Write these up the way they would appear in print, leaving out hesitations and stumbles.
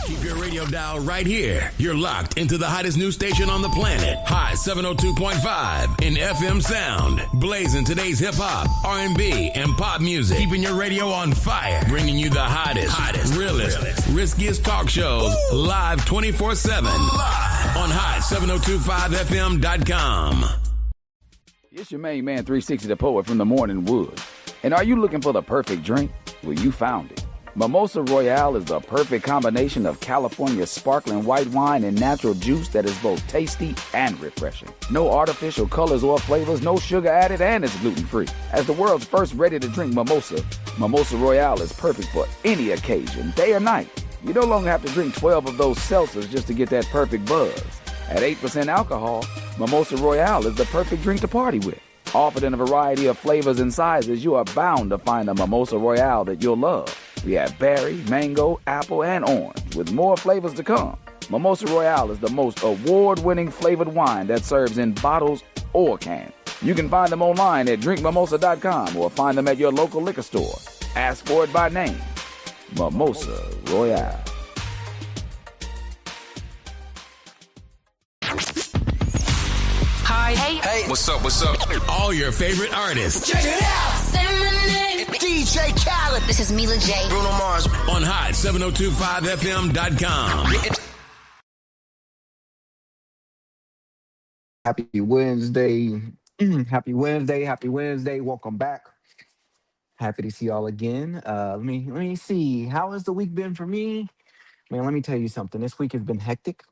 Keep your radio dial right here. You're locked into the hottest news station on the planet. High 702.5 in FM sound. Blazing today's hip hop, R&B, and pop music. Keeping your radio on fire. Bringing you the hottest, realest, riskiest talk shows live 24/7 on high7025fm.com. It's your main man 360 the Poet from the Morning Wood. And are you looking for the perfect drink? Well, you found it. Mimosa Royale is the perfect combination of California's sparkling white wine and natural juice that is both tasty and refreshing. No artificial colors or flavors, no sugar added, and it's gluten-free. As the world's first ready-to-drink mimosa, Mimosa Royale is perfect for any occasion, day or night. You no longer have to drink 12 of those seltzers just to get that perfect buzz. At 8% alcohol, Mimosa Royale is the perfect drink to party with. Offered in a variety of flavors and sizes, you are bound to find a Mimosa Royale that you'll love. We have berry, mango, apple, and orange, with more flavors to come. Mimosa Royale is the most award-winning flavored wine that serves in bottles or cans. You can find them online at drinkmimosa.com or find them at your local liquor store. Ask for it by name. Mimosa Royale. Hi. Hey. What's up? All your favorite artists. Check it out. Say my name. DJ Khaled. This is Mila J. Bruno Mars. On high7025fm.com. Happy Wednesday. Happy Wednesday. Welcome back. Happy to see y'all again. Let me see. How has the week been for me? Man, let me tell you something. This week has been hectic.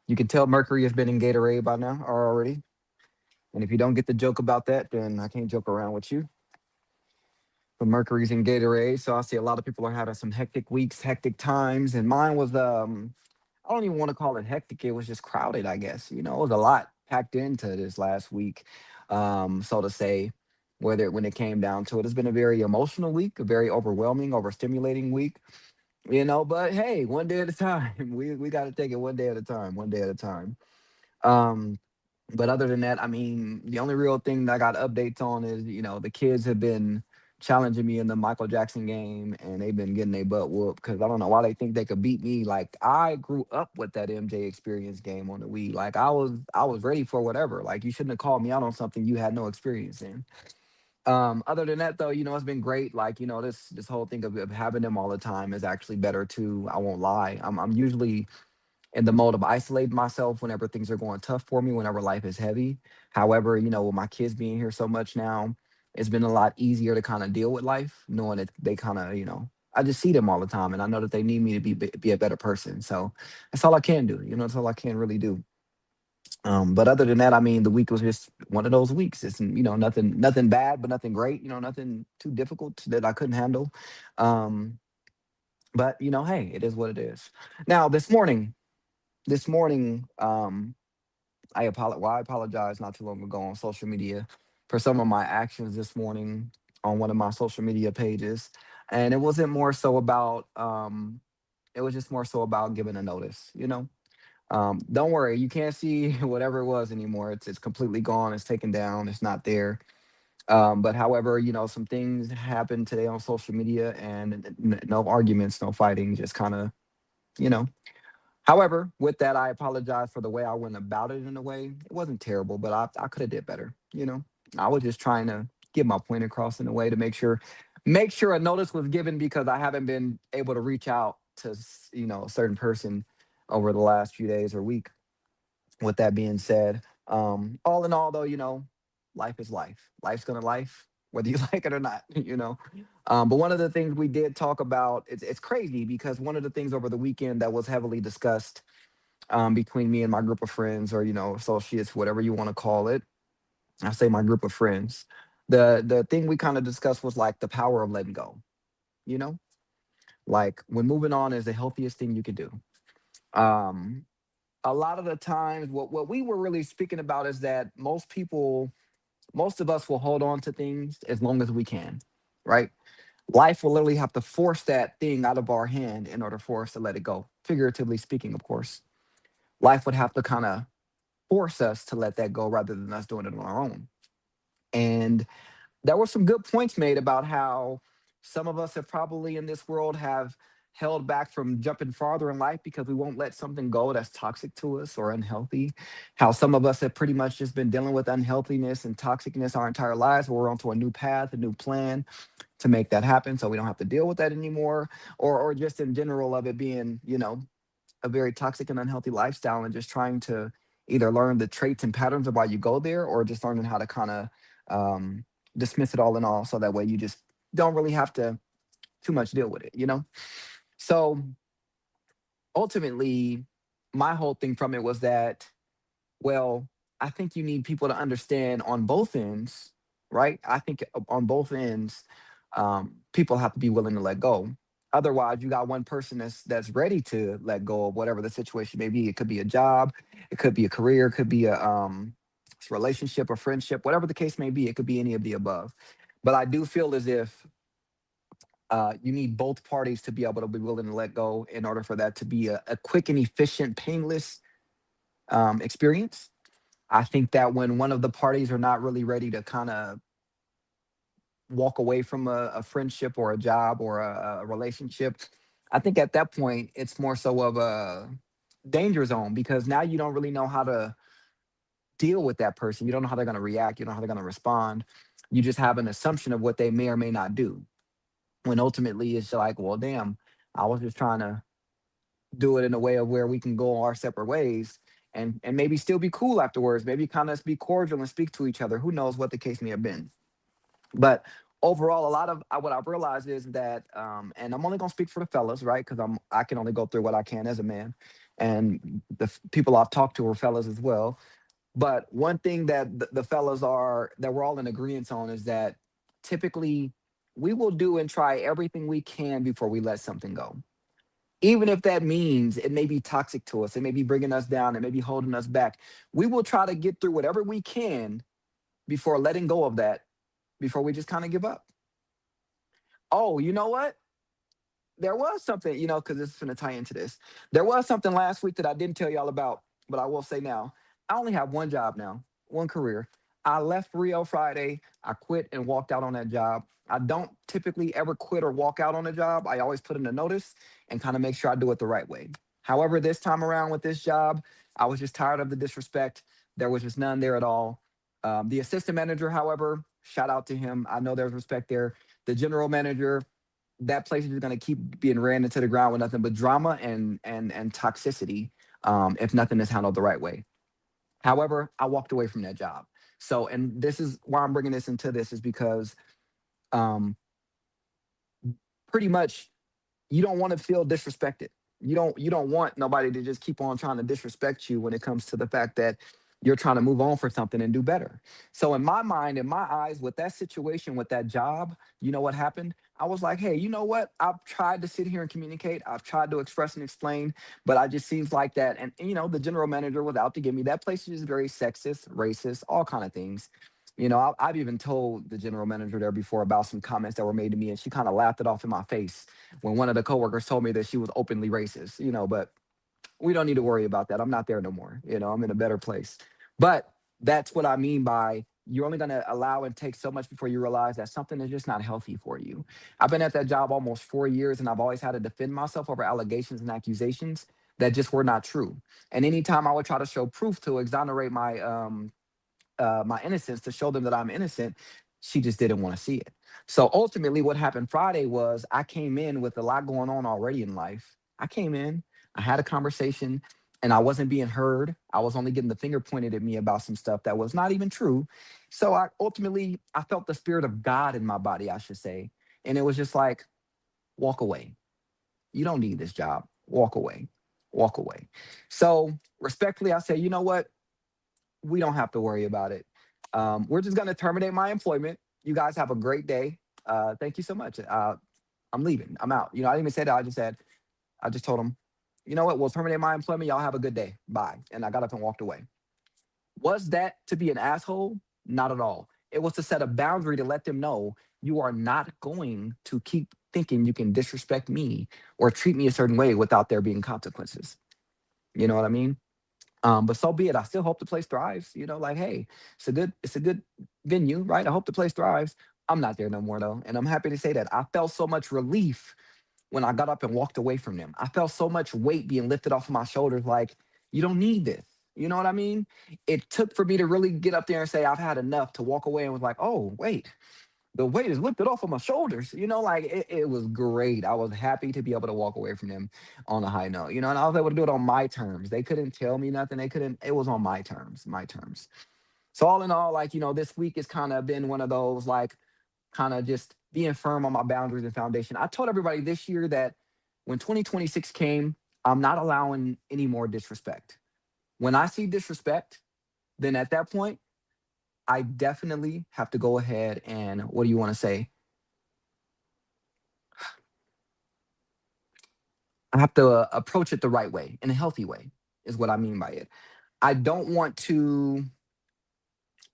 You can tell Mercury has been in Gatorade by now already. And if you don't get the joke about that, then I can't joke around with you. But Mercury's in Gatorade, so I see a lot of people are having some hectic weeks, hectic times. And mine was, I don't even want to call it hectic. It was just crowded, I guess. You know, it was a lot packed into this last week, so to say, when it came down to it. It's been a very emotional week, a very overwhelming, overstimulating week. You know, but hey, one day at a time. We got to take it one day at a time. But other than that, I mean, the only real thing that I got updates on is, you know, the kids have been challenging me in the Michael Jackson game, and they've been getting their butt whooped because I don't know why they think they could beat me. Like, I grew up with that MJ Experience game on the Wii. Like, I was ready for whatever. Like, you shouldn't have called me out on something you had no experience in. Other than that, though, you know, it's been great. Like, you know, this whole thing of having them all the time is actually better too. I won't lie. I'm usually in the mode of isolating myself whenever things are going tough for me, whenever life is heavy. However, you know, with my kids being here so much now, it's been a lot easier to kind of deal with life, knowing that they kind of, you know, I just see them all the time, and I know that they need me to be a better person. So that's all I can do. You know, that's all I can really do. But other than that, I mean, the week was just one of those weeks. It's, you know, nothing bad, but nothing great. You know, nothing too difficult that I couldn't handle. But you know, hey, it is what it is. Now, this morning, I apologized not too long ago on social media for some of my actions this morning on one of my social media pages, and it wasn't more so about. It was just more so about giving a notice. You know. Don't worry, you can't see whatever it was anymore. It's completely gone. It's taken down. It's not there. But however, you know, some things happened today on social media, and no arguments, no fighting, just kind of, you know. However, with that, I apologize for the way I went about it. In a way, it wasn't terrible, but I could have did better. You know, I was just trying to get my point across in a way to make sure a notice was given, because I haven't been able to reach out to, you know, a certain person over the last few days or week. With that being said, all in all, though, you know, life is life. Life's gonna life, whether you like it or not, you know. But one of the things we did talk about, it's crazy because one of the things over the weekend that was heavily discussed between me and my group of friends, or, you know, associates, whatever you want to call it. I say my group of friends. The thing we kind of discussed was like the power of letting go, you know, like when moving on is the healthiest thing you can do. Um, a lot of the times, what we were really speaking about is that most of us will hold on to things as long as we can, right? Life will literally have to force that thing out of our hand in order for us to let it go. Figuratively speaking, of course. Life would have to kind of force us to let that go rather than us doing it on our own. And there were some good points made about how some of us have probably in this world have held back from jumping farther in life because we won't let something go that's toxic to us or unhealthy. How some of us have pretty much just been dealing with unhealthiness and toxicness our entire lives. We're onto a new path, a new plan to make that happen so we don't have to deal with that anymore. Or just in general of it being, a very toxic and unhealthy lifestyle and just trying to either learn the traits and patterns of why you go there or just learning how to kind of um, dismiss it all in all so that way you just don't really have to too much deal with it. So ultimately, my whole thing from it was that, well, I think you need people to understand on both ends, right? I think on both ends, people have to be willing to let go. Otherwise, you got one person that's ready to let go of whatever the situation may be. It could be a job, it could be a career, it could be a relationship, a friendship, whatever the case may be. It could be any of the above. But I do feel as if you need both parties to be able to be willing to let go in order for that to be a quick and efficient, painless experience. I think that when one of the parties are not really ready to kind of walk away from a friendship or a job or a relationship, I think at that point it's more so of a danger zone because now you don't really know how to deal with that person. You don't know how they're going to react. You don't know how they're going to respond. You just have an assumption of what they may or may not do. When ultimately it's like, well, damn, I was just trying to do it in a way of where we can go our separate ways and maybe still be cool afterwards. Maybe kind of be cordial and speak to each other. Who knows what the case may have been. But overall, a lot of what I've realized is that, and I'm only gonna speak for the fellas, right? Because I can only go through what I can as a man, and people I've talked to are fellas as well. But one thing that the fellas are that we're all in agreement on is that typically we will do and try everything we can before we let something go. Even if that means it may be toxic to us, it may be bringing us down, it may be holding us back. We will try to get through whatever we can before letting go of that, before we just kind of give up. Oh, you know what? There was something, because this is going to tie into this. There was something last week that I didn't tell y'all about, but I will say now. I only have one job now, one career. I left Rio Friday. I quit and walked out on that job. I don't typically ever quit or walk out on a job. I always put in a notice and kind of make sure I do it the right way. However, this time around with this job, I was just tired of the disrespect. There was just none there at all. The assistant manager, however, shout out to him. I know there's respect there. The general manager, that place is just going to keep being ran into the ground with nothing but drama and toxicity if nothing is handled the right way. However, I walked away from that job. So, and this is why I'm bringing this into this is because um, pretty much you don't want to feel disrespected. You don't want nobody to just keep on trying to disrespect you when it comes to the fact that you're trying to move on for something and do better. So in my mind, in my eyes, with that situation, with that job, you know what happened? I was like, hey, you know what? I've tried to sit here and communicate. I've tried to express and explain, but I just seems like that. And the general manager was out to get me. That place is very sexist, racist, all kind of things. I've even told the general manager there before about some comments that were made to me, and she kind of laughed it off in my face when one of the coworkers told me that she was openly racist. But we don't need to worry about that. I'm not there no more. I'm in a better place. But that's what I mean by you're only going to allow and take so much before you realize that something is just not healthy for you. I've been at that job almost 4 years, and I've always had to defend myself over allegations and accusations that just were not true. And anytime I would try to show proof to exonerate my innocence, to show them that I'm innocent, she just didn't want to see it. So ultimately, what happened Friday was I came in with a lot going on already in life. I came in, I had a conversation, and I wasn't being heard. I was only getting the finger pointed at me about some stuff that was not even true. So I felt the spirit of God in my body, I should say. And it was just like, walk away. You don't need this job. Walk away. Walk away. So respectfully, I say, you know what? We don't have to worry about it. We're just going to terminate my employment. You guys have a great day. Thank you so much. I'm leaving. I'm out. I didn't even say that. I just told them, you know what? We'll terminate my employment. Y'all have a good day. Bye. And I got up and walked away. Was that to be an asshole? Not at all. It was to set a boundary to let them know you are not going to keep thinking you can disrespect me or treat me a certain way without there being consequences. You know what I mean? But so be it. I still hope the place thrives. Like, hey, it's a good venue, right? I hope the place thrives. I'm not there no more though. And I'm happy to say that. I felt so much relief when I got up and walked away from them. I felt so much weight being lifted off of my shoulders, like, you don't need this. You know what I mean? It took for me to really get up there and say, I've had enough, to walk away and was like, oh, wait, the weight is lifted off of my shoulders. Like it was great. I was happy to be able to walk away from them on a high note, and I was able to do it on my terms. They couldn't tell me nothing. They couldn't, it was on my terms, my terms. So all in all, like, this week has kind of been one of those, like, kind of just being firm on my boundaries and foundation. I told everybody this year that when 2026 came, I'm not allowing any more disrespect. When I see disrespect, then at that point, I definitely have to go ahead and, what do you want to say? I have to approach it the right way, in a healthy way, is what I mean by it. I don't want to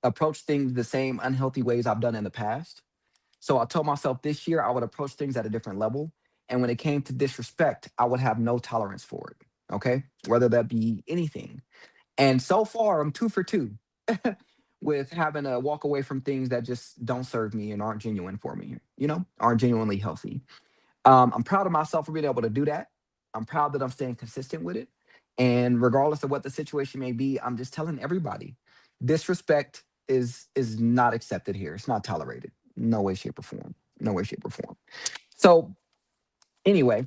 approach things the same unhealthy ways I've done in the past. So I told myself this year I would approach things at a different level. And when it came to disrespect, I would have no tolerance for it. Okay. Whether that be anything. And so far, I'm 2 for 2 with having to walk away from things that just don't serve me and aren't genuine for me, aren't genuinely healthy. I'm proud of myself for being able to do that. I'm proud that I'm staying consistent with it. And regardless of what the situation may be, I'm just telling everybody, disrespect is not accepted here. It's not tolerated. No way, shape, or form. No way, shape, or form. So anyway,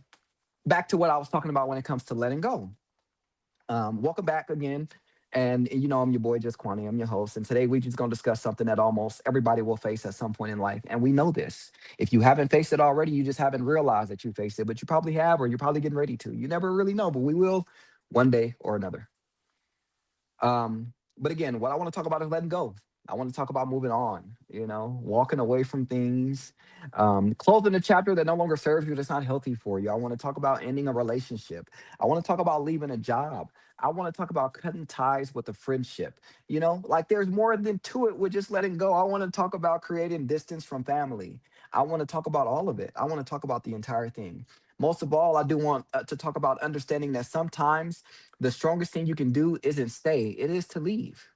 back to what I was talking about when it comes to letting go. Welcome back again. And I'm your boy, Juss Quanni. I'm your host. And today we're just going to discuss something that almost everybody will face at some point in life. And we know this. If you haven't faced it already, you just haven't realized that you faced it, but you probably have, or you're probably getting ready to. You never really know, but we will one day or another. But again, what I want to talk about is letting go. I want to talk about moving on, walking away from things, closing a chapter that no longer serves you, that's not healthy for you. I want to talk about ending a relationship. I want to talk about leaving a job. I want to talk about cutting ties with a friendship. Like there's more than to it with just letting go. I want to talk about creating distance from family. I want to talk about all of it. I want to talk about the entire thing. Most of all, I do want to talk about understanding that sometimes the strongest thing you can do isn't stay, it is to leave.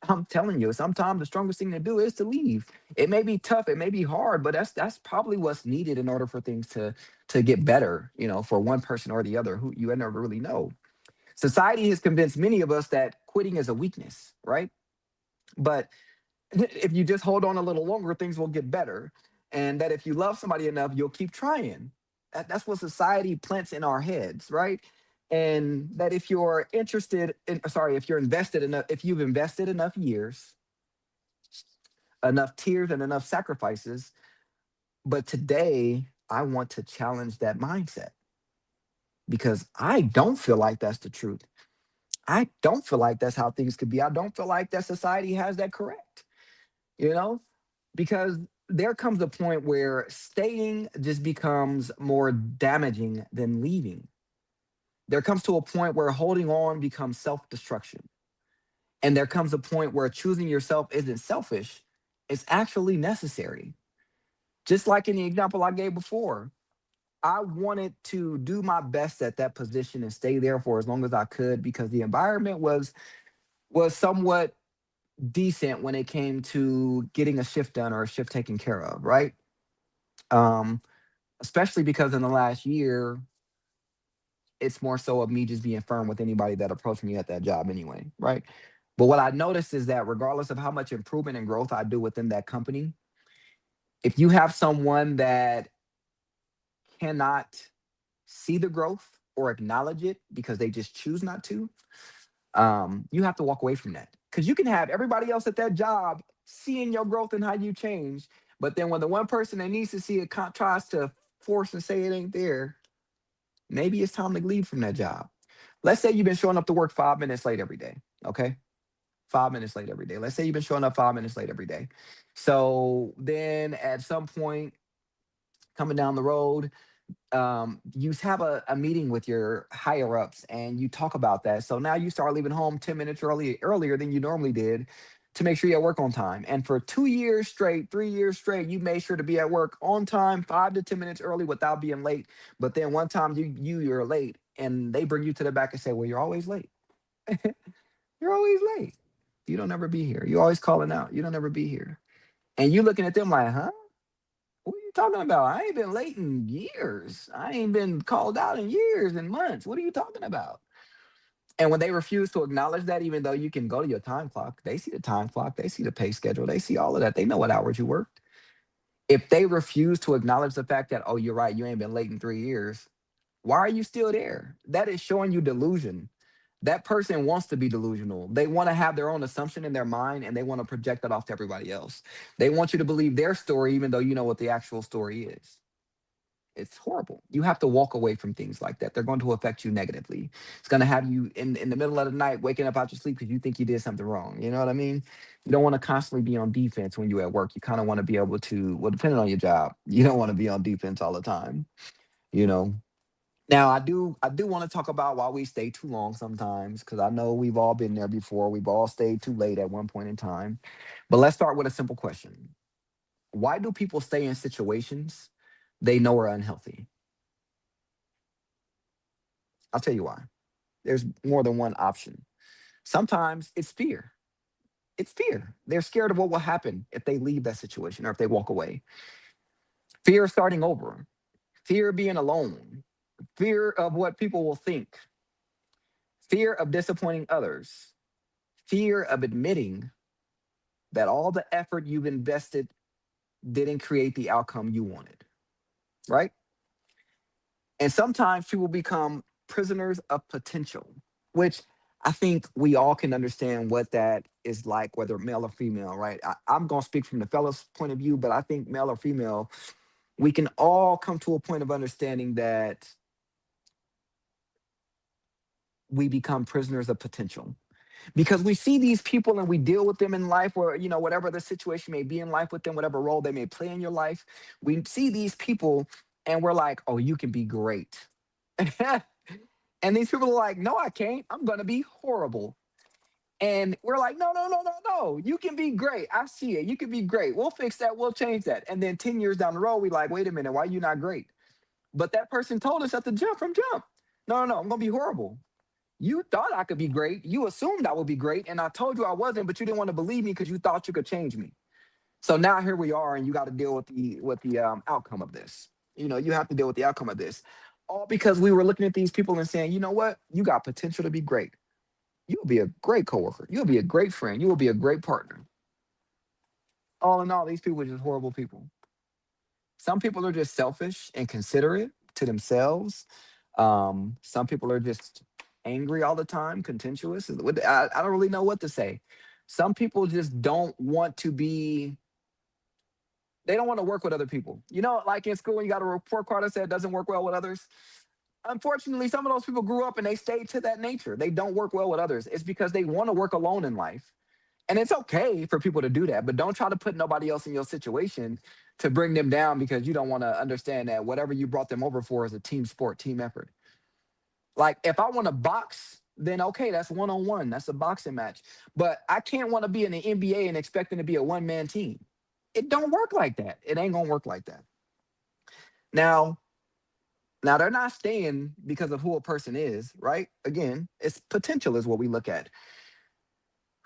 I'm telling you, sometimes the strongest thing to do is to leave. It may be tough, it may be hard, but that's probably what's needed in order for things to get better, for one person or the other, who you never really know. Society has convinced many of us that quitting is a weakness, right? But if you just hold on a little longer, things will get better. And that if you love somebody enough, you'll keep trying. That's what society plants in our heads, right? And that if you're interested in, sorry, if you're invested enough, if you've invested enough years, enough tears, and enough sacrifices, but today I want to challenge that mindset because I don't feel like that's the truth. I don't feel like that's how things could be. I don't feel like that society has that correct, you know, because there comes a point where staying just becomes more damaging than leaving. There comes to a point where holding on becomes self destruction. And there comes a point where choosing yourself isn't selfish, it's actually necessary. Just like in the example I gave before, I wanted to do my best at that position and stay there for as long as I could because the environment was somewhat decent when it came to getting a shift done or a shift taken care of, right? Um, Especially because in the last year, it's more so of me just being firm with anybody that approached me at that job anyway, right? But what I noticed is that regardless of how much improvement and growth I do within that company, if you have someone that cannot see the growth or acknowledge it because they just choose not to, you have to walk away from that. Because you can have everybody else at that job seeing your growth and how you change, but then when the one person that needs to see it tries to force and say it ain't there, maybe it's time to leave from that job. Let's say you've been showing up to work 5 minutes late every day. Okay. 5 minutes late every day. Let's say you've been showing up 5 minutes late every day. So then at some point coming down the road, you have a meeting with your higher ups and you talk about that. So now you start leaving home 10 minutes earlier than you normally did to make sure you're at work on time. And for 2 years straight, 3 years straight, you made sure to be at work on time, 5 to 10 minutes early without being late. But then one time you're late and they bring you to the back and say, well, you're always late. You're always late. You don't ever be here. You're always calling out. You don't ever be here. And you looking at them like, huh? Who are you talking about? I ain't been late in years. I ain't been called out in years and months. What are you talking about? And when they refuse to acknowledge that, even though you can go to your time clock, they see the time clock, they see the pay schedule, they see all of that. They know what hours you worked. If they refuse to acknowledge the fact that, oh, you're right, you ain't been late in 3 years, why are you still there? That is showing you delusion. That person wants to be delusional. They want to have their own assumption in their mind and they want to project that off to everybody else. They want you to believe their story, even though you know what the actual story is. It's horrible. You have to walk away from things like that. They're going to affect you negatively. It's going to have you in the middle of the night waking up out your sleep because you think you did something wrong. You know what I mean? You don't want to constantly be on defense when you're at work. You kind of want to be able to, well, depending on your job, you don't want to be on defense all the time, you know. Now, I do want to talk about why we stay too long sometimes, because I know we've all been there before. We've all stayed too late at one point in time. But let's start with a simple question. Why do people stay in situations they know are unhealthy? I'll tell you why. There's more than one option. Sometimes it's fear. It's fear. They're scared of what will happen if they leave that situation or if they walk away. Fear of starting over, fear of being alone, fear of what people will think, fear of disappointing others, fear of admitting that all the effort you've invested didn't create the outcome you wanted, right? And sometimes people become prisoners of potential, which I think we all can understand what that is like, whether male or female, right? I'm going to speak from the fella's point of view, but I think male or female, we can all come to a point of understanding that we become prisoners of potential because we see these people and we deal with them in life, or whatever the situation may be in life with them, whatever role they may play in your life. We see these people and we're like, oh, you can be great. And these people are like, no, I can't, I'm going to be horrible. And we're like, no, no, no, no, no, you can be great, I see it, you can be great, we'll fix that, we'll change that. And then 10 years down the road we like, wait a minute, why are you not great? But that person told us at the jump from jump, no, no, no, I'm going to be horrible. You thought I could be great. You assumed I would be great. And I told you I wasn't, but you didn't want to believe me because you thought you could change me. So now here we are, and you got to deal with the outcome of this. You have to deal with the outcome of this. All because we were looking at these people and saying, you know what? You got potential to be great. You'll be a great coworker. You'll be a great friend. You will be a great partner. All in all, these people are just horrible people. Some people are just selfish and considerate to themselves. Some people are just angry all the time, contentious. I don't really know what to say. Some people just don't want to be, they don't want to work with other people. Like in school, when you got a report card that said it doesn't work well with others. Unfortunately, some of those people grew up and they stayed to that nature. They don't work well with others. It's because they want to work alone in life. And it's okay for people to do that, but don't try to put nobody else in your situation to bring them down because you don't want to understand that whatever you brought them over for is a team sport, team effort. Like if I want to box, then okay, that's one on one. That's a boxing match. But I can't want to be in the NBA and expecting to be a one man team. It don't work like that. It ain't gonna work like that. Now, now they're not staying because of who a person is, right? Again, it's potential is what we look at.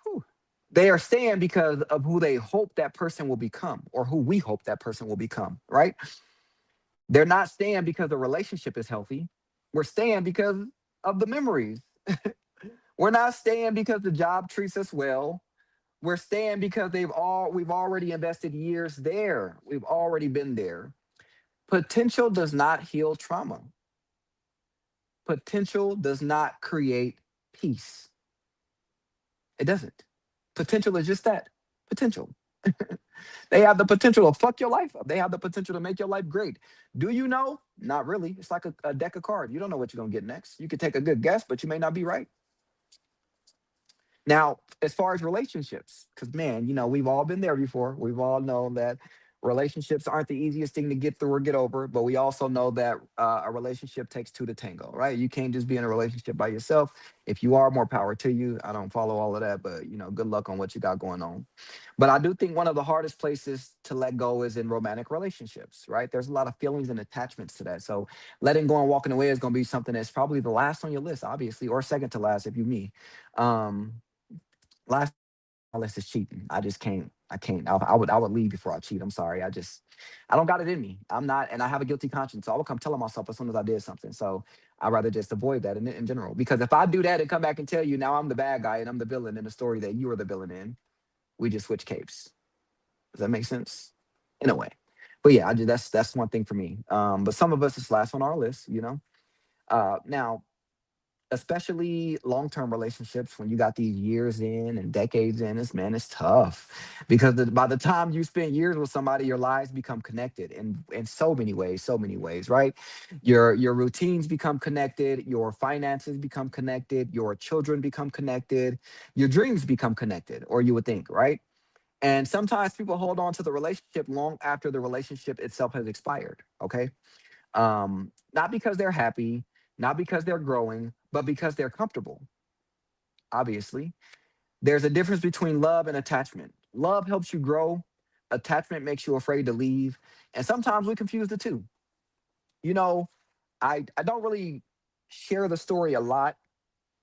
Whew. They are staying because of who they hope that person will become, or who we hope that person will become, right? They're not staying because the relationship is healthy. We're staying because of the memories. We're not staying because the job treats us well. We're staying because we've already invested years there. We've already been there. Potential does not heal trauma. Potential does not create peace. It doesn't. Potential is just that. Potential. They have the potential to fuck your life up. They have the potential to make your life great. Do you know? Not really. It's like a deck of cards. You don't know what you're gonna get next. You could take a good guess, but you may not be right. Now, as far as relationships, because man, we've all been there before. We've all known that relationships aren't the easiest thing to get through or get over, but we also know that a relationship takes two to tango, right? You can't just be in a relationship by yourself. If you are, more power to you. I don't follow all of that, but good luck on what you got going on. But I do think one of the hardest places to let go is in romantic relationships, right? There's a lot of feelings and attachments to that. So letting go and walking away is going to be something that's probably the last on your list, obviously, or second to last if you me. Last on my list is cheating. I just can't. I can't. I would leave before I cheat. I'm sorry. I don't got it in me. I'm not, and I have a guilty conscience. So I would come telling myself as soon as I did something. So I'd rather just avoid that in general. Because if I do that and come back and tell you now I'm the bad guy and I'm the villain in the story that you are the villain in, we just switch capes. Does that make sense? In a way. But yeah, that's one thing for me. But some of us it's last on our list, you know. Now especially long-term relationships when you got these years in and decades in, it's tough because by the time you spend years with somebody, your lives become connected in so many ways, right? Your routines become connected, your finances become connected, your children become connected, your dreams become connected, or you would think, right? And sometimes people hold on to the relationship long after the relationship itself has expired. Okay, not because they're happy, not because they're growing, but because they're comfortable. Obviously, there's a difference between love and attachment. Love helps you grow, attachment makes you afraid to leave, and sometimes we confuse the two. You know, I don't really share the story a lot,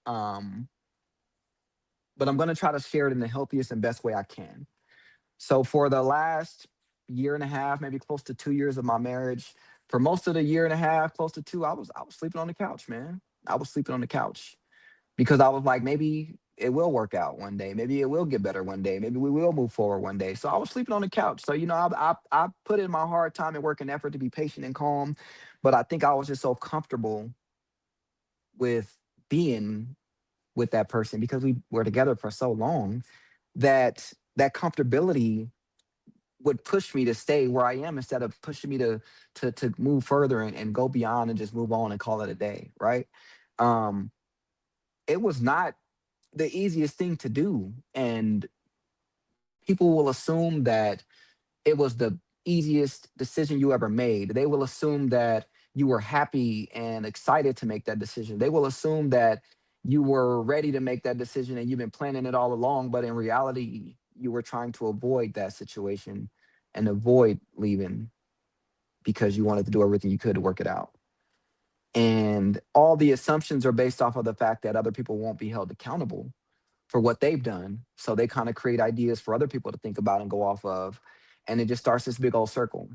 um, but I'm going to try to share it in the healthiest and best way I can. So for the last year and a half, maybe close to 2 years of my marriage, for most of the year and a half, close to two, I was sleeping on the couch, man. I was sleeping on the couch because I was like, maybe it will work out one day. Maybe it will get better one day. Maybe we will move forward one day. So I was sleeping on the couch. So I put in my hard time and work and effort to be patient and calm, but I think I was just so comfortable with being with that person because we were together for so long that that comfortability would push me to stay where I am instead of pushing me to move further and go beyond and just move on and call it a day, right? Um, it was not the easiest thing to do, and people will assume that it was the easiest decision you ever made. They will assume that you were happy and excited to make that decision. They will assume that you were ready to make that decision and you've been planning it all along, but in reality, you were trying to avoid that situation and avoid leaving because you wanted to do everything you could to work it out. And all the assumptions are based off of the fact that other people won't be held accountable for what they've done. So they kind of create ideas for other people to think about and go off of. And it just starts this big old circle.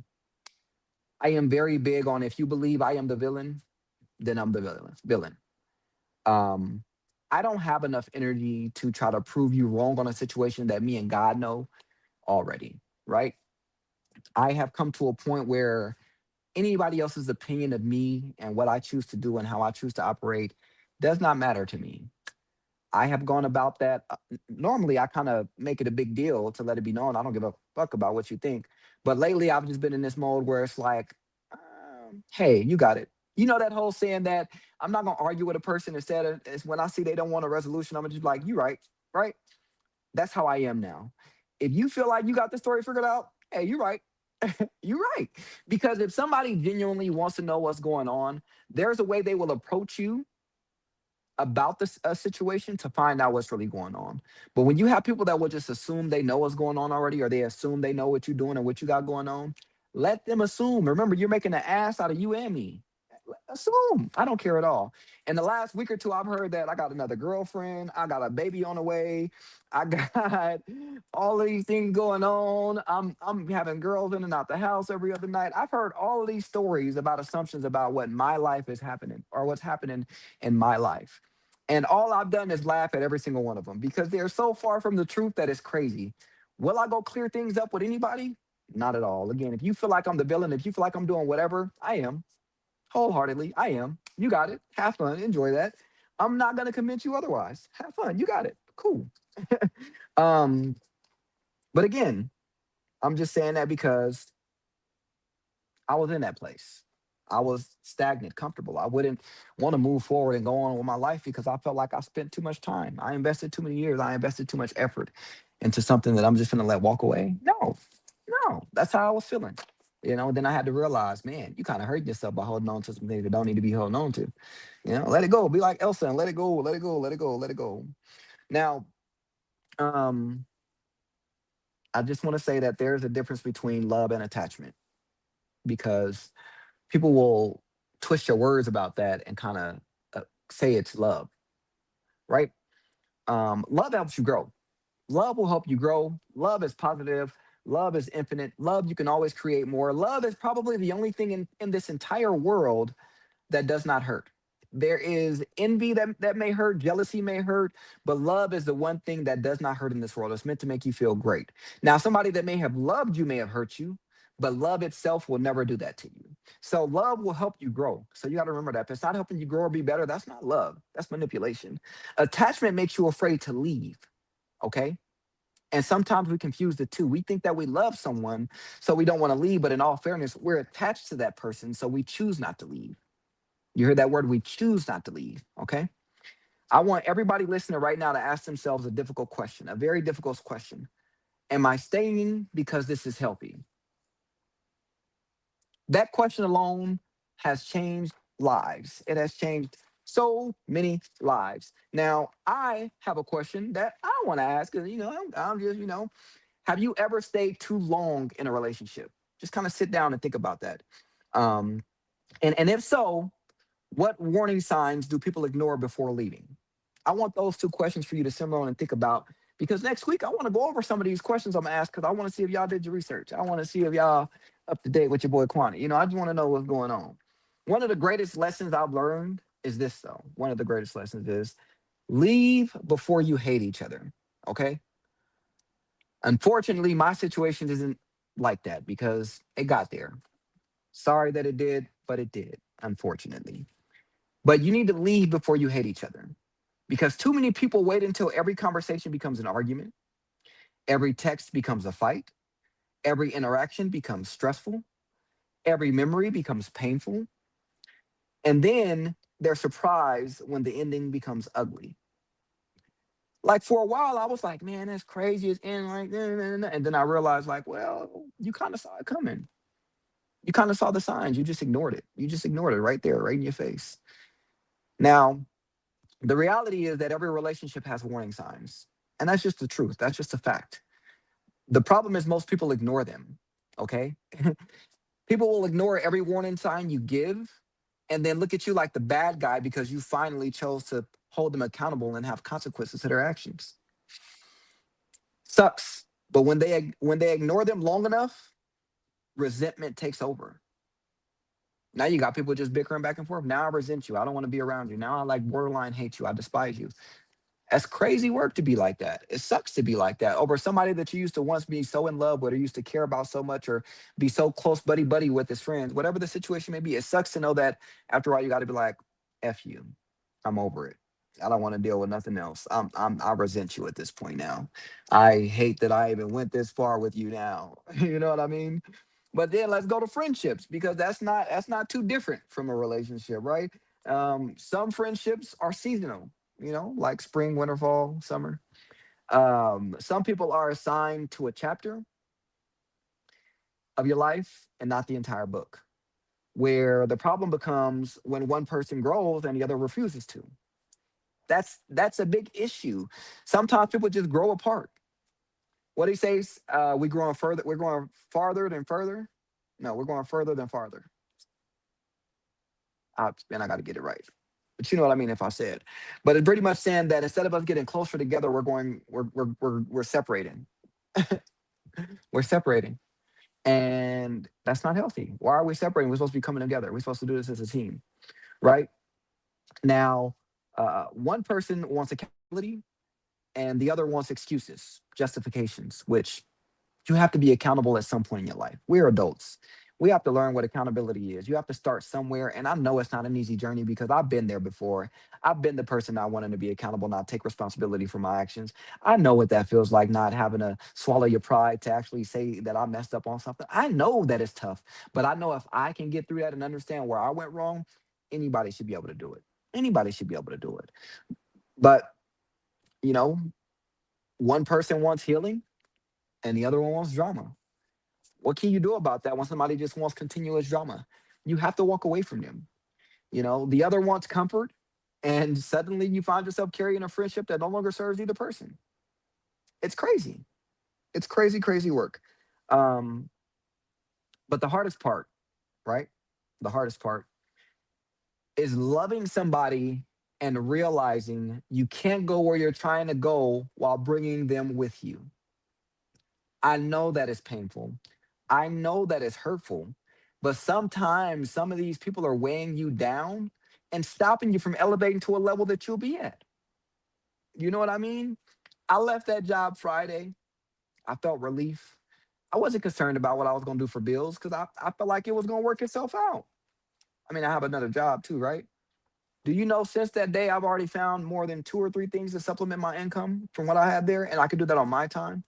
I am very big on if you believe I am the villain, then I'm the villain. Um, I don't have enough energy to try to prove you wrong on a situation that me and God know already, right? I have come to a point where anybody else's opinion of me and what I choose to do and how I choose to operate does not matter to me. I have gone about that. Normally, I kind of make it a big deal to let it be known. I don't give a fuck about what you think. But lately, I've just been in this mode where it's like, hey, you got it. You know that whole saying that I'm not gonna argue with a person instead of is when I see they don't want a resolution, I'm gonna just be like, you right, right? That's how I am now. If you feel like you got the story figured out, hey, you're right. You're right. Because if somebody genuinely wants to know what's going on, there's a way they will approach you about this situation to find out what's really going on. But when you have people that will just assume they know what's going on already, or they assume they know what you're doing and what you got going on, let them assume. Remember, you're making an ass out of you and me. Assume. I don't care at all. In the last week or two, I've heard that I got another girlfriend. I got a baby on the way. I got all of these things going on. I'm having girls in and out the house every other night. I've heard all of these stories about assumptions about what my life is happening or what's happening in my life. And all I've done is laugh at every single one of them because they're so far from the truth that it's crazy. Will I go clear things up with anybody? Not at all. Again, if you feel like I'm the villain, if you feel like I'm doing whatever, I am. Wholeheartedly, I am. You got it. Have fun. Enjoy that. I'm not gonna convince you otherwise. Have fun. You got it. Cool. um, but again, I'm just saying that because I was in that place. I was stagnant, comfortable. I wouldn't want to move forward and go on with my life because I felt like I spent too much time. I invested too many years. I invested too much effort into something that I'm just gonna let walk away. No, no, that's how I was feeling. Then I had to realize, man, you kind of hurt yourself by holding on to some things that don't need to be holding on to. Let it go. Be like Elsa and let it go, let it go, let it go, let it go. Now, um, I just want to say that there's a difference between love and attachment because people will twist your words about that and kind of say it's love, right? Love helps you grow. Love will help you grow. Love is positive. Love is infinite. Love, you can always create more. Love is probably the only thing in this entire world that does not hurt. There is envy that may hurt, jealousy may hurt, but love is the one thing that does not hurt in this world. It's meant to make you feel great. Now, somebody that may have loved you may have hurt you, but love itself will never do that to you. So love will help you grow. So you got to remember that. If it's not helping you grow or be better, that's not love. That's manipulation. Attachment makes you afraid to leave. Okay. And sometimes we confuse the two. We think that we love someone, so we don't want to leave. But in all fairness, we're attached to that person, so we choose not to leave. You heard that word? We choose not to leave. Okay. I want everybody listening right now to ask themselves a difficult question, a very difficult question. Am I staying because this is healthy? That question alone has changed lives. It has changed so many lives. Now, I have a question that I want to ask because, I'm just, have you ever stayed too long in a relationship? Just kind of sit down and think about that. Um, and if so, what warning signs do people ignore before leaving? I want those two questions for you to simmer on and think about because next week I want to go over some of these questions I'm gonna ask because I want to see if y'all did your research. I want to see if y'all up to date with your boy Quanti. I just want to know what's going on. One of the greatest lessons I've learned is this though. One of the greatest lessons is leave before you hate each other. Okay. Unfortunately, my situation isn't like that because it got there. Sorry that it did, but it did, unfortunately. But you need to leave before you hate each other because too many people wait until every conversation becomes an argument, every text becomes a fight, every interaction becomes stressful, every memory becomes painful, and then they're surprised when the ending becomes ugly. Like for a while, I was like, man, that's crazy. It's ending like, nah, nah, nah, nah. And then I realized, like, well, you kind of saw it coming. You kind of saw the signs. You just ignored it. You just ignored it right there, right in your face. Now, the reality is that every relationship has warning signs. And that's just the truth. That's just a fact. The problem is most people ignore them. Okay. People will ignore every warning sign you give and then look at you like the bad guy because you finally chose to hold them accountable and have consequences to their actions. Sucks. But when they ignore them long enough, resentment takes over. Now you got people just bickering back and forth. Now I resent you. I don't want to be around you. Now I like borderline hate you. I despise you. That's crazy work to be like that. It sucks to be like that over somebody that you used to once be so in love with or used to care about so much or be so close buddy buddy with as friends. Whatever the situation may be, it sucks to know that after all you got to be like, F you. I'm over it. I don't want to deal with nothing else. I resent you at this point now. I hate that I even went this far with you now. You know what I mean? But then let's go to friendships because that's not too different from a relationship, right? Some friendships are seasonal, like spring, winter, fall, summer. Some people are assigned to a chapter of your life and not the entire book, where the problem becomes when one person grows and the other refuses to. That's a big issue. Sometimes people just grow apart. What he says, we're going farther than further. No, we're going further than farther. And I got to get it right. But you know what I mean if I say it. But it's pretty much saying that instead of us getting closer together, we're separating. We're separating. And that's not healthy. Why are we separating? We're supposed to be coming together. We're supposed to do this as a team, right? Now, one person wants accountability and the other wants excuses, justifications, which you have to be accountable at some point in your life. We're adults. We have to learn what accountability is. You have to start somewhere. And I know it's not an easy journey because I've been there before. I've been the person not wanting to be accountable, not take responsibility for my actions. I know what that feels like, not having to swallow your pride to actually say that I messed up on something. I know that it's tough, but I know if I can get through that and understand where I went wrong, anybody should be able to do it. Anybody should be able to do it. But, you know, one person wants healing and the other one wants drama. What can you do about that when somebody just wants continuous drama? You have to walk away from them. The other wants comfort, and suddenly you find yourself carrying a friendship that no longer serves either person. It's crazy. It's crazy, crazy work. Um, but the hardest part, right? The hardest part is loving somebody and realizing you can't go where you're trying to go while bringing them with you. I know that is painful. I know that is hurtful. But sometimes some of these people are weighing you down and stopping you from elevating to a level that you'll be at. You know what I mean? I left that job Friday. I felt relief. I wasn't concerned about what I was going to do for bills because I felt like it was going to work itself out. I mean, I have another job too, right? Do you know since that day, I've already found more than two or three things to supplement my income from what I had there? And I could do that on my time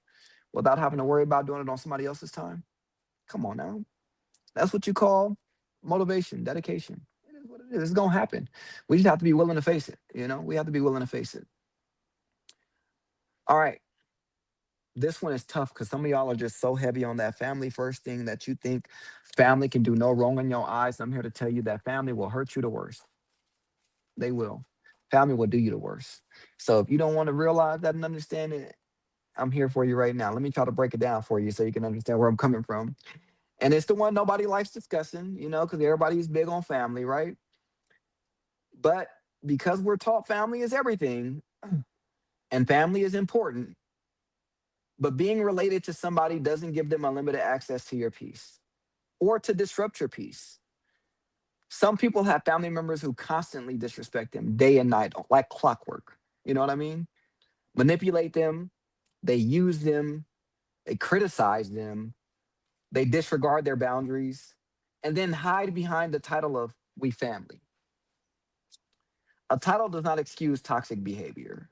without having to worry about doing it on somebody else's time. Come on now. That's what you call motivation, dedication. It is what it is. It's going to happen. We just have to be willing to face it. You know, we have to be willing to face it. All right. This one is tough because some of y'all are just so heavy on that family first thing that you think family can do no wrong in your eyes. I'm here to tell you that family will hurt you the worst. They will. Family will do you the worst. So if you don't want to realize that and understand it, I'm here for you right now. Let me try to break it down for you so you can understand where I'm coming from. And it's the one nobody likes discussing, you know, because everybody's big on family, right? But because we're taught family is everything and family is important, but being related to somebody doesn't give them unlimited access to your peace or to disrupt your peace. Some people have family members who constantly disrespect them day and night, like clockwork. You know what I mean? Manipulate them, they use them, they criticize them, they disregard their boundaries, and then hide behind the title of we family. A title does not excuse toxic behavior.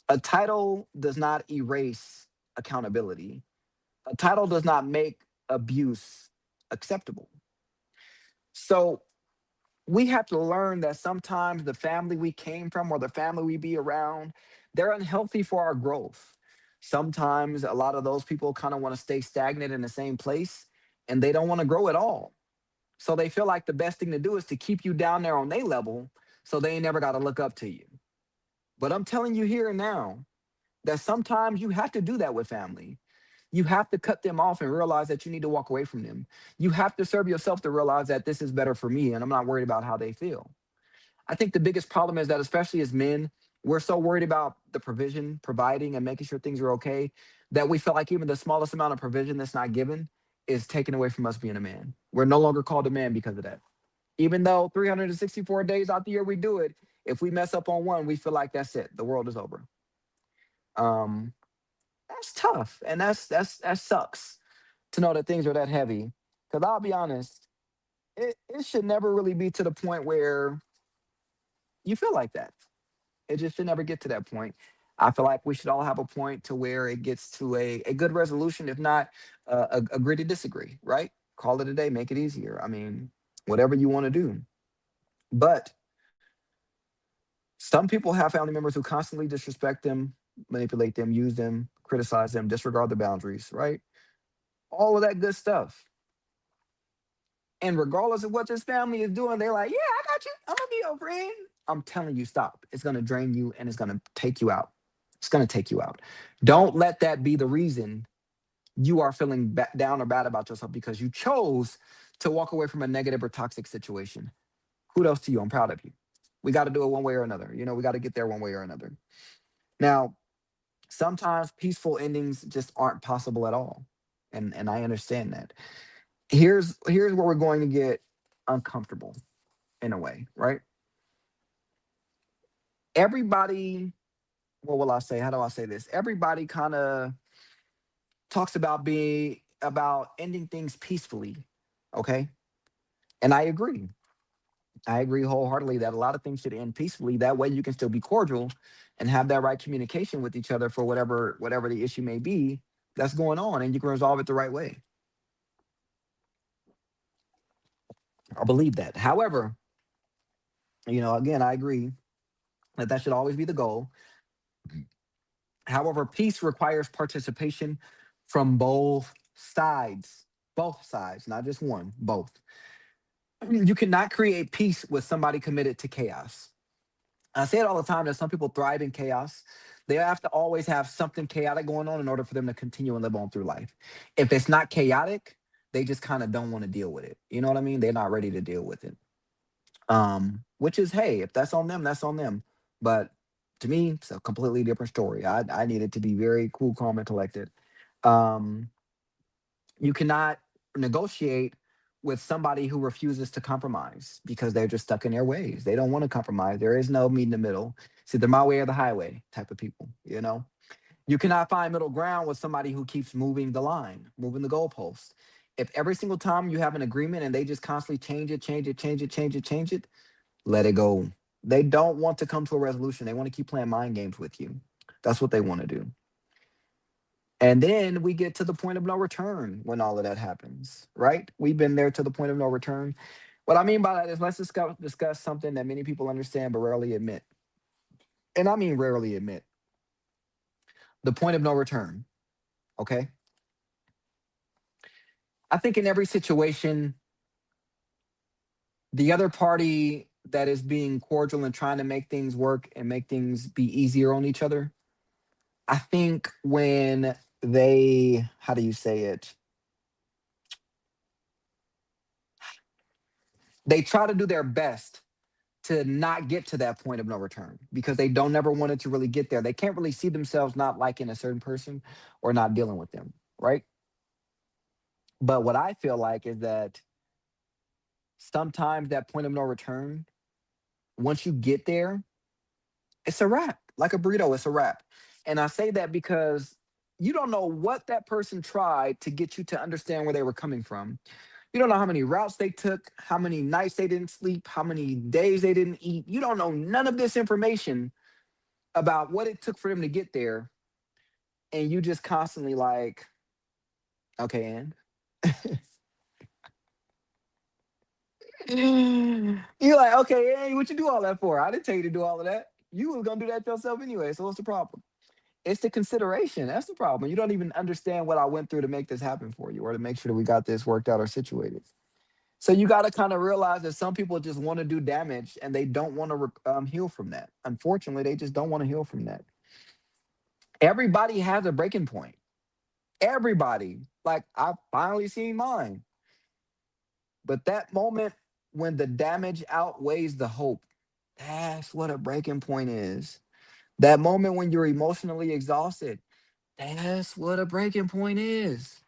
A title does not erase accountability. A title does not make abuse acceptable. So we have to learn that sometimes the family we came from or the family we be around, they're unhealthy for our growth. Sometimes a lot of those people kind of want to stay stagnant in the same place and they don't want to grow at all. So they feel like the best thing to do is to keep you down there on their level so they ain't never got to look up to you. But I'm telling you here and now that sometimes you have to do that with family. You have to cut them off and realize that you need to walk away from them. You have to serve yourself to realize that this is better for me and I'm not worried about how they feel. I think the biggest problem is that, especially as men, we're so worried about the provision, providing, and making sure things are okay that we feel like even the smallest amount of provision that's not given is taken away from us being a man. We're no longer called a man because of that. Even though 364 days out the year we do it, if we mess up on one, we feel like that's it. The world is over. Um, that's tough, and that sucks to know that things are that heavy. Because I'll be honest, it should never really be to the point where you feel like that. It just should never get to that point. I feel like we should all have a point to where it gets to a good resolution, if not agree to disagree, right? Call it a day, make it easier. I mean, whatever you want to do. But some people have family members who constantly disrespect them, manipulate them, use them, criticize them, disregard the boundaries, right? All of that good stuff. And regardless of what this family is doing, they're like, yeah, I got you. I'm gonna be your friend. I'm telling you, stop. It's gonna drain you and it's gonna take you out. It's gonna take you out. Don't let that be the reason you are feeling down or bad about yourself because you chose to walk away from a negative or toxic situation. Kudos to you. I'm proud of you. We got to do it one way or another. You know, we got to get there one way or another. Now, sometimes peaceful endings just aren't possible at all. And I understand that. Here's where we're going to get uncomfortable in a way, right? Everybody, what will I say? How do I say this? Everybody kind of talks about ending things peacefully, okay? And I agree. I agree wholeheartedly that a lot of things should end peacefully. That way you can still be cordial and have that right communication with each other for whatever the issue may be that's going on, and you can resolve it the right way. I believe that. However, again, I agree that that should always be the goal. However, peace requires participation from both sides, not just one, both. You cannot create peace with somebody committed to chaos. I say it all the time that some people thrive in chaos. They have to always have something chaotic going on in order for them to continue and live on through life. If it's not chaotic, they just kind of don't want to deal with it. You know what I mean? They're not ready to deal with it. which is, hey, if that's on them, that's on them. But to me, it's a completely different story. I needed to be very cool, calm, and collected. Um, you cannot negotiate with somebody who refuses to compromise because they're just stuck in their ways. They don't want to compromise. There is no meet in the middle. It's either my way or the highway type of people, you know? You cannot find middle ground with somebody who keeps moving the line, moving the goalpost. If every single time you have an agreement and they just constantly change it, change it, change it, change it, change it, let it go. They don't want to come to a resolution. They want to keep playing mind games with you. That's what they want to do. And then we get to the point of no return when all of that happens, right? We've been there to the point of no return. What I mean by that is let's discuss something that many people understand but rarely admit. And I mean rarely admit the point of no return. Okay. I think in every situation, the other party that is being cordial and trying to make things work and make things be easier on each other, I think when they, how do you say it? They try to do their best to not get to that point of no return because they don't ever want it to really get there. They can't really see themselves not liking a certain person or not dealing with them, right? But what I feel like is that sometimes that point of no return, once you get there, it's a wrap. Like a burrito, it's a wrap. And I say that because you don't know what that person tried to get you to understand where they were coming from. You don't know how many routes they took, how many nights they didn't sleep, how many days they didn't eat. You don't know none of this information about what it took for them to get there. And you just constantly like, okay, and you're like, okay, and what you do all that for? I didn't tell you to do all of that. You was gonna do that yourself anyway. So what's the problem? It's the consideration. That's the problem. You don't even understand what I went through to make this happen for you or to make sure that we got this worked out or situated. So you got to kind of realize that some people just want to do damage and they don't want to heal from that. Unfortunately, they just don't want to heal from that. Everybody has a breaking point. Everybody. Like I finally seen mine. But that moment when the damage outweighs the hope, that's what a breaking point is. That moment when you're emotionally exhausted, that's what a breaking point is.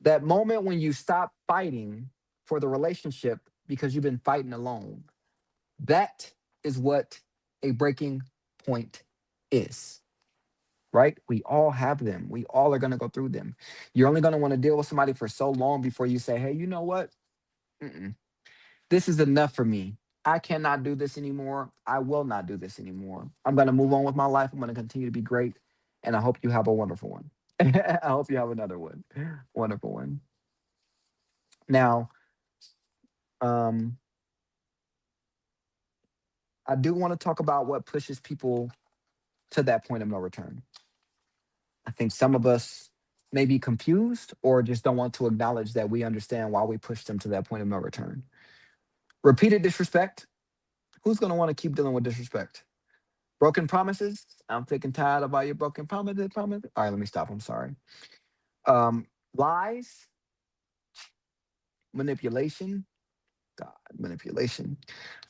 That moment when you stop fighting for the relationship because you've been fighting alone. That is what a breaking point is, right? We all have them. We all are going to go through them. You're only going to want to deal with somebody for so long before you say, hey, you know what? Mm-mm. This is enough for me. I cannot do this anymore. I will not do this anymore. I'm going to move on with my life. I'm going to continue to be great. And I hope you have a wonderful one. I hope you have another one. Wonderful one. Now, um, I do want to talk about what pushes people to that point of no return. I think some of us may be confused or just don't want to acknowledge that we understand why we push them to that point of no return. Repeated disrespect. Who's going to want to keep dealing with disrespect? Broken promises. I'm sick and tired of all your broken promises. Promises. All right, let me stop. I'm sorry. Um, Lies, manipulation. God, manipulation.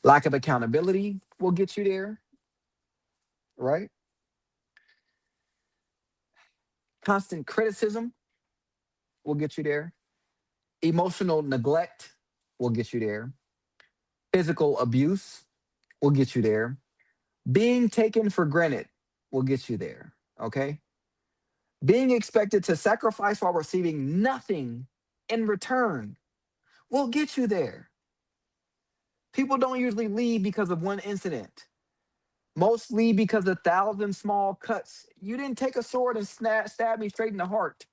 Lack of accountability will get you there, right? Constant criticism will get you there. Emotional neglect will get you there. Physical abuse will get you there. Being taken for granted will get you there. Okay. Being expected to sacrifice while receiving nothing in return will get you there. People don't usually leave because of one incident. Most leave because of 1,000 small cuts. You didn't take a sword and stab me straight in the heart.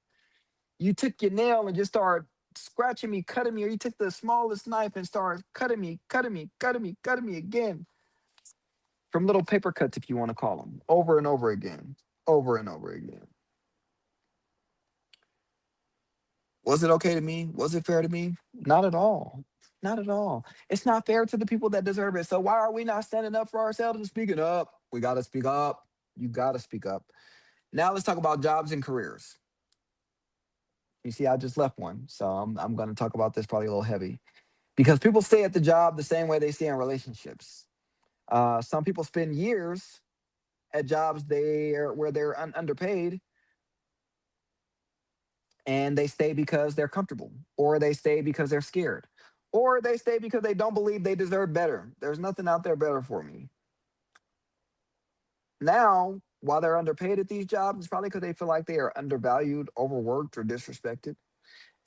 You took your nail and just started scratching me, cutting me, or you took the smallest knife and started cutting me, cutting me, cutting me, cutting me again. From little paper cuts, if you want to call them, over and over again, over and over again. Was it okay to me? Was it fair to me? Not at all. Not at all. It's not fair to the people that deserve it. So why are we not standing up for ourselves and speaking up? We got to speak up. You got to speak up. Now let's talk about jobs and careers. You see, I just left one, so I'm going to talk about this probably a little heavy. because people stay at the job the same way they stay in relationships. Some people spend years at jobs where they're underpaid, and they stay because they're comfortable, or they stay because they're scared, or they stay because they don't believe they deserve better. There's nothing out there better for me. Now, while they're underpaid at these jobs, it's probably because they feel like they are undervalued, overworked, or disrespected.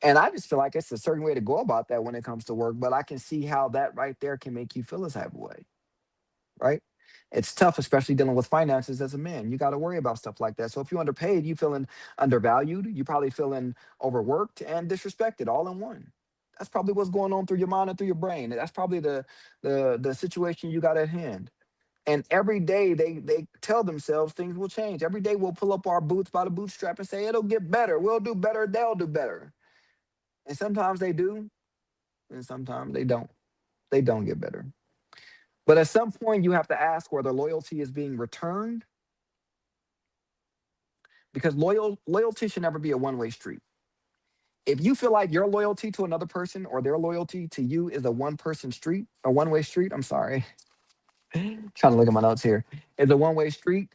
And I just feel like it's a certain way to go about that when it comes to work. But I can see how that right there can make you feel a type of way, right? It's tough, especially dealing with finances as a man. You got to worry about stuff like that. So if you're underpaid, you feeling undervalued, you probably feeling overworked and disrespected all in one. That's probably what's going on through your mind and through your brain. That's probably the situation you got at hand. And every day they tell themselves things will change. Every day we'll pull up our boots by the bootstrap and say it'll get better. We'll do better. They'll do better. And sometimes they do, and sometimes they don't. They don't get better. But at some point, you have to ask whether loyalty is being returned, because loyalty should never be a one-way street. If you feel like your loyalty to another person or their loyalty to you is a one-person street, a one-way street, I'm sorry, trying to look at my notes here, is a one-way street,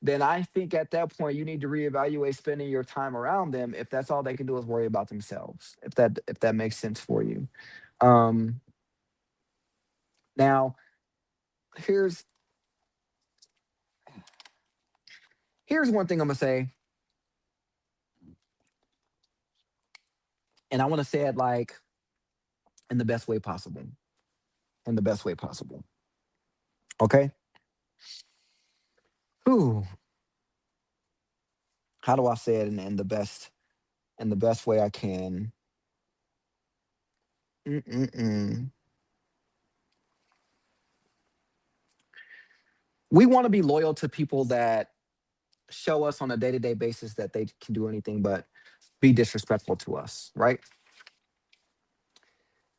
then I think at that point you need to reevaluate spending your time around them if that's all they can do is worry about themselves. If that makes sense for you. Um, Now, here's here's one thing I'm gonna say, and I want to say it like in the best way possible. In the best way possible. Okay. Whew. How do I say it in the best way I can? Mm-mm-mm. We want to be loyal to people that show us on a day-to-day basis that they can do anything but be disrespectful to us, right?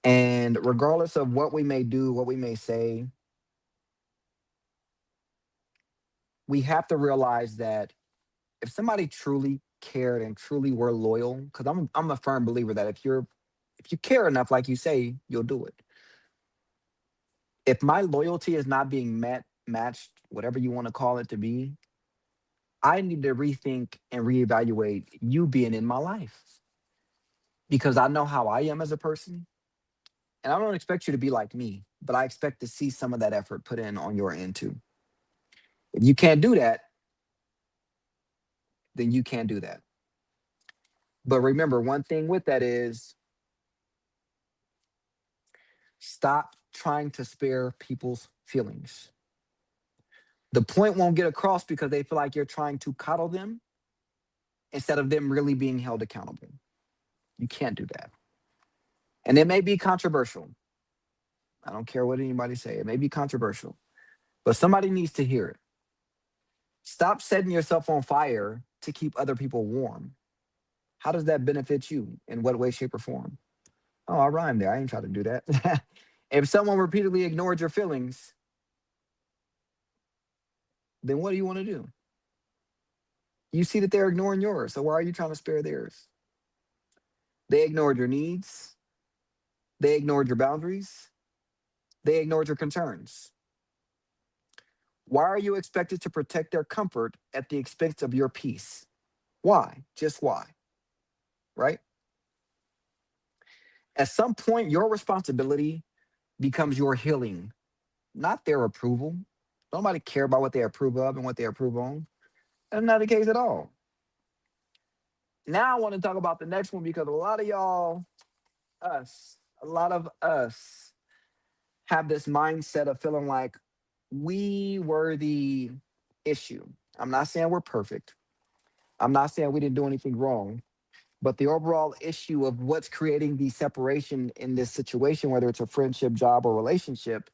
And regardless of what we may do, what we may say, we have to realize that if somebody truly cared and truly were loyal, because I'm a firm believer that if you care enough, like you say, you'll do it. If my loyalty is not being matched, whatever you want to call it to be, I need to rethink and reevaluate you being in my life, because I know how I am as a person, and I don't expect you to be like me, but I expect to see some of that effort put in on your end too. If you can't do that, then you can't do that. But remember, one thing with that is stop trying to spare people's feelings. The point won't get across because they feel like you're trying to coddle them instead of them really being held accountable. You can't do that. And it may be controversial. I don't care what anybody say. It may be controversial, but somebody needs to hear it. Stop setting yourself on fire to keep other people warm. How does that benefit you? In what way, shape, or form? Oh, I rhymed there. I ain't trying to do that. If someone repeatedly ignored your feelings, then what do you want to do? You see that they're ignoring yours. So why are you trying to spare theirs? They ignored your needs. They ignored your boundaries. They ignored your concerns. Why are you expected to protect their comfort at the expense of your peace? Why? Just why? Right? At some point, your responsibility becomes your healing, not their approval. Nobody care about what they approve of and what they approve on. That's not the case at all. Now I want to talk about the next one because a lot of y'all, a lot of us have this mindset of feeling like we were the issue. I'm not saying we're perfect. I'm not saying we didn't do anything wrong, but the overall issue of what's creating the separation in this situation, whether it's a friendship, job, or relationship,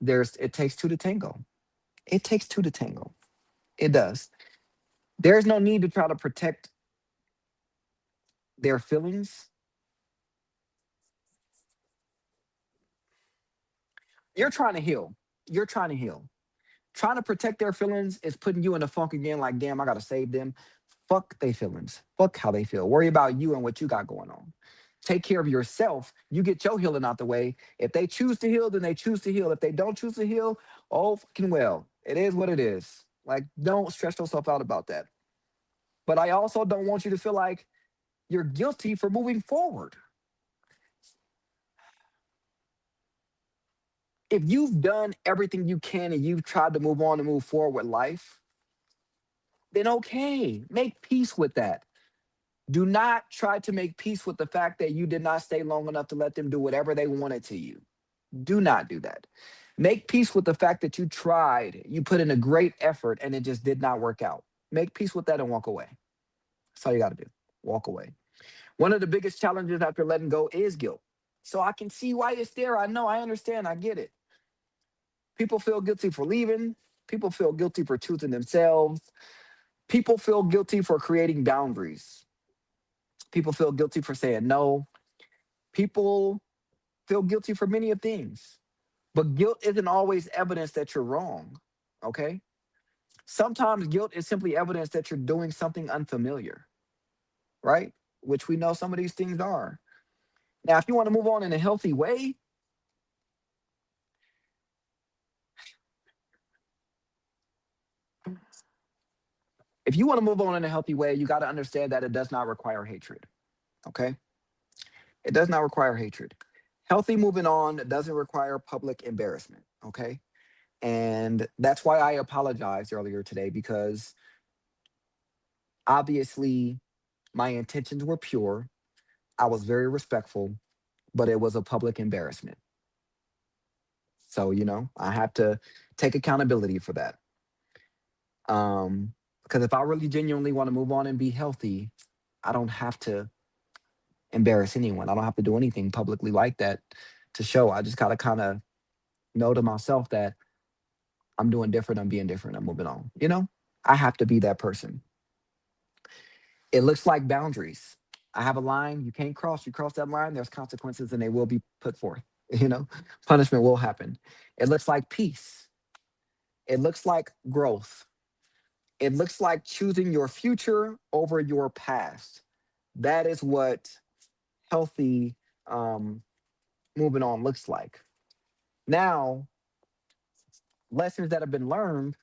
it takes two to tango. It takes two to tango. It does. There's no need to try to protect their feelings. You're trying to heal. You're trying to heal. Trying to protect their feelings is putting you in the funk again, like, damn, I gotta save them. Fuck their feelings. Fuck how they feel. Worry about you and what you got going on. take care of yourself, you get your healing out the way. If they choose to heal, then they choose to heal. If they don't choose to heal, oh fucking well. It is what it is. Like, don't stress yourself out about that. But I also don't want you to feel like you're guilty for moving forward. If you've done everything you can and you've tried to move on and move forward with life, then okay, make peace with that. Do not try to make peace with the fact that you did not stay long enough to let them do whatever they wanted to you. Do not do that. Make peace with the fact that you tried, you put in a great effort, and it just did not work out. Make peace with that and walk away. That's all you got to do. Walk away. One of the biggest challenges after letting go is guilt. So I can see why it's there. I know, I understand, I get it. People feel guilty for leaving. People feel guilty for choosing themselves. People feel guilty for creating boundaries. People feel guilty for saying no. People feel guilty for many of things. But guilt isn't always evidence that you're wrong, okay? Sometimes guilt is simply evidence that you're doing something unfamiliar, right? Which we know some of these things are. Now, if you want to move on in a healthy way, if you want to move on in a healthy way, you got to understand that it does not require hatred, okay? It does not require hatred. Healthy moving on doesn't require public embarrassment, okay? And that's why I apologized earlier today, because obviously my intentions were pure. I was very respectful, but it was a public embarrassment. So, I have to take accountability for that. Because if I really genuinely want to move on and be healthy, I don't have to embarrass anyone. I don't have to do anything publicly like that to show. I just gotta kind of know to myself that I'm doing different, I'm being different, I'm moving on. I have to be that person. It looks like boundaries. I have a line you can't cross. You cross that line, there's consequences and they will be put forth. You know, Punishment will happen. It looks like peace. It looks like growth. It looks like choosing your future over your past. That is what healthy moving on looks like. Now, lessons that have been learned,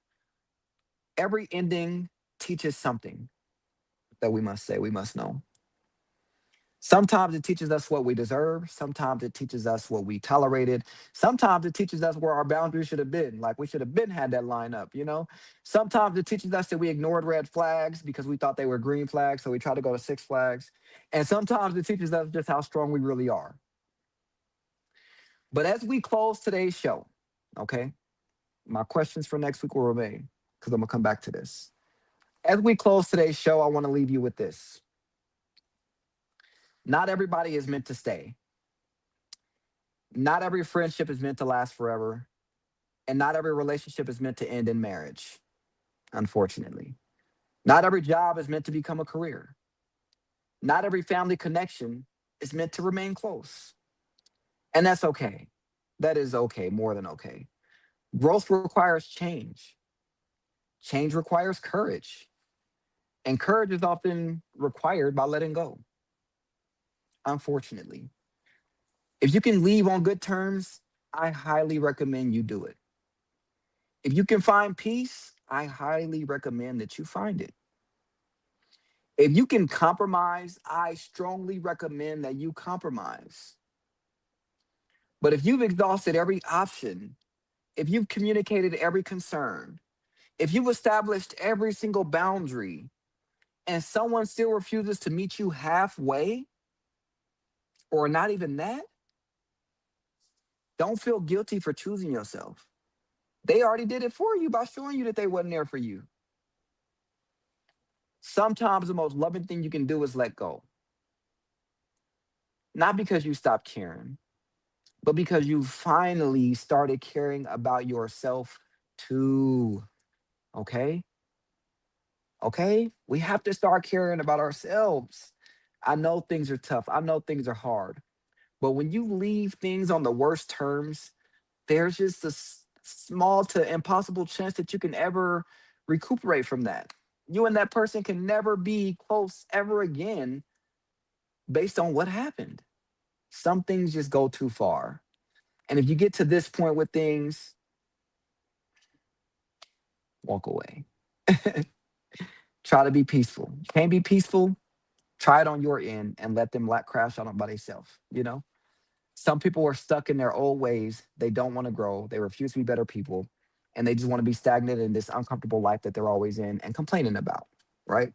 every ending teaches something that we must say, we must know. Sometimes it teaches us what we deserve. Sometimes it teaches us what we tolerated. Sometimes it teaches us where our boundaries should have been. Like we should have been had that line up. Sometimes it teaches us that we ignored red flags because we thought they were green flags. So we tried to go to Six Flags. And sometimes it teaches us just how strong we really are. But as we close today's show, okay, my questions for next week will remain because I'm going to come back to this. As we close today's show, I want to leave you with this. Not everybody is meant to stay. Not every friendship is meant to last forever. And not every relationship is meant to end in marriage, unfortunately. Not every job is meant to become a career. Not every family connection is meant to remain close. And that's okay. That is okay, more than okay. Growth requires change. Change requires courage. And courage is often required by letting go, unfortunately. If you can leave on good terms, I highly recommend you do it. If you can find peace, I highly recommend that you find it. If you can compromise, I strongly recommend that you compromise. But if you've exhausted every option, if you've communicated every concern, if you've established every single boundary, and someone still refuses to meet you halfway, or not even that, don't feel guilty for choosing yourself. They already did it for you by showing you that they wasn't there for you. Sometimes the most loving thing you can do is let go. Not because you stopped caring, but because you finally started caring about yourself too. Okay? Okay? We have to start caring about ourselves. I know things are tough. I know things are hard. But when you leave things on the worst terms, there's just a small to impossible chance that you can ever recuperate from that. You and that person can never be close ever again based on what happened. Some things just go too far. And if you get to this point with things, walk away. Try to be peaceful. Can't be peaceful, try it on your end and let them crash out by themselves, you know? Some people are stuck in their old ways. They don't want to grow. They refuse to be better people. And they just want to be stagnant in this uncomfortable life that they're always in and complaining about, right?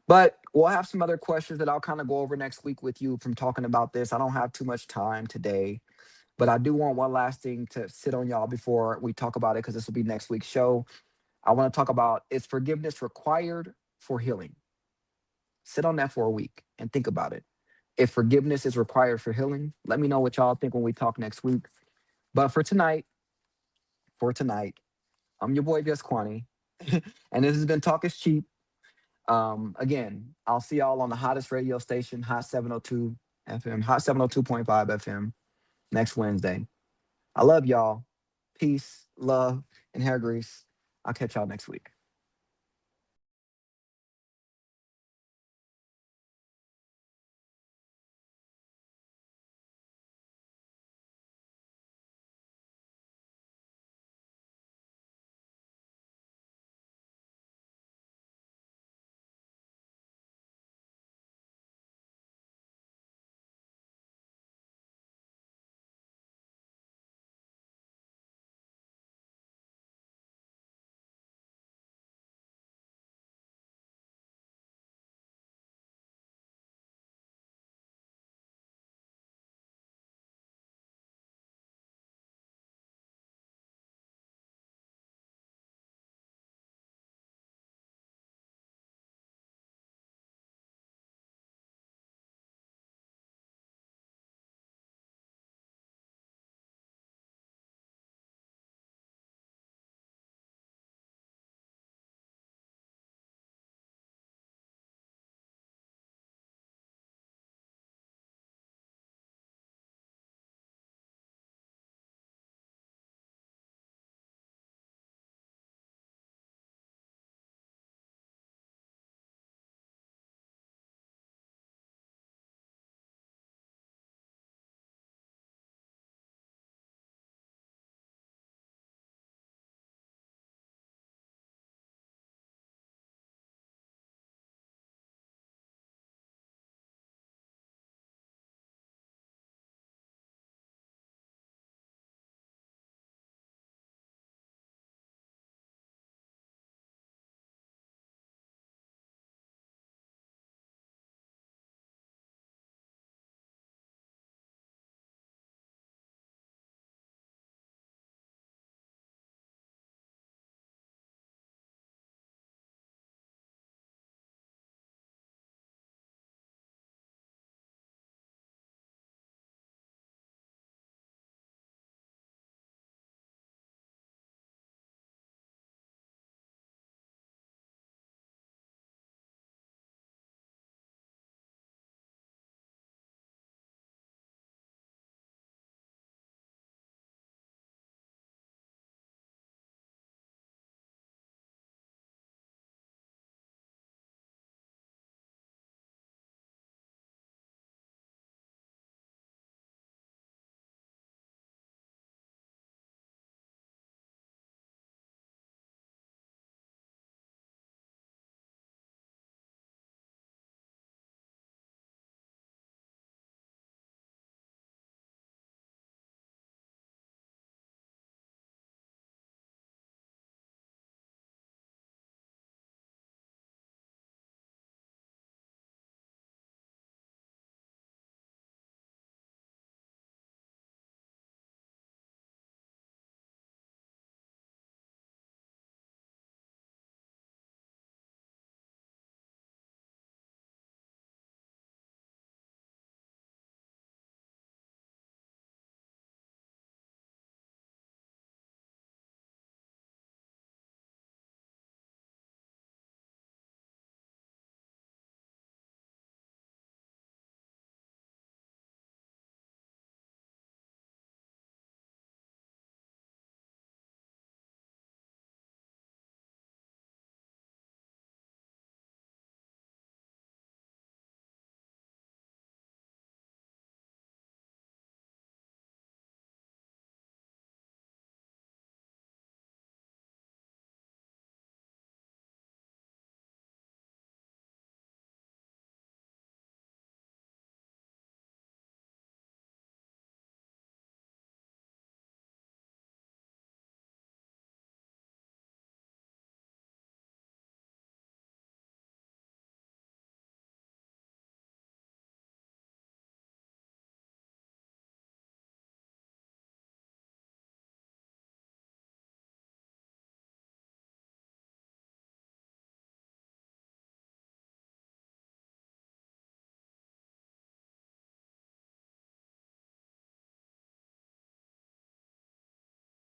But we'll have some other questions that I'll kind of go over next week with you from talking about this. I don't have too much time today, but I do want one last thing to sit on y'all before we talk about it because this will be next week's show. I want to talk about, is forgiveness required for healing? Sit on that for a week and think about it. If forgiveness is required for healing, let me know what y'all think when we talk next week. But for tonight, I'm your boy Juss Quanni, and this has been Talk is Cheap. Again, I'll see y'all on the hottest radio station, Hot 702 FM, Hot 702.5 FM next Wednesday. I love y'all. Peace, love, and hair grease. I'll catch y'all next week.